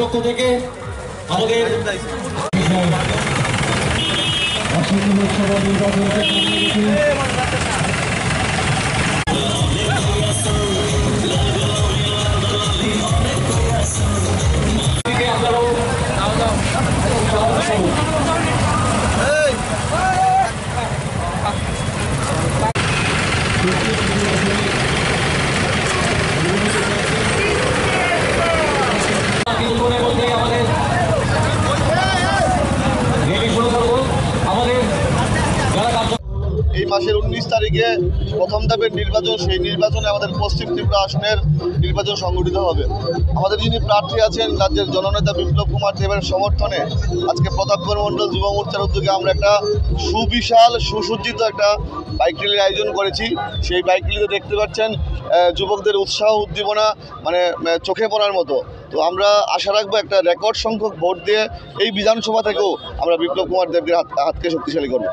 পক্ষ থেকে আমাদের এই মাসের 19 তারিখে প্রথম ধাপের নির্বাচন, সেই নির্বাচনে আমাদের পশ্চিম ত্রিপুরা আসনের নির্বাচন সংগঠিত হবে। আমাদের যিনি প্রার্থী আছেন রাজ্যের জননেতা বিপ্লব কুমার দেবের সমর্থনে আজকে প্রতাপগড় মণ্ডল যুব মোর্চার উদ্যোগে আমরা একটা সুবিশাল সুসজ্জিত একটা বাইক র্যালির আয়োজন করেছি। সেই বাইক র্যালিতে দেখতে পাচ্ছেন যুবকদের উৎসাহ উদ্দীপনা মানে চোখে পড়ার মতো। তো আমরা আশা রাখবো একটা রেকর্ড সংখ্যক ভোট দিয়ে এই বিধানসভা থেকেও আমরা বিপ্লব কুমার দেবকে হাতকে শক্তিশালী করবো।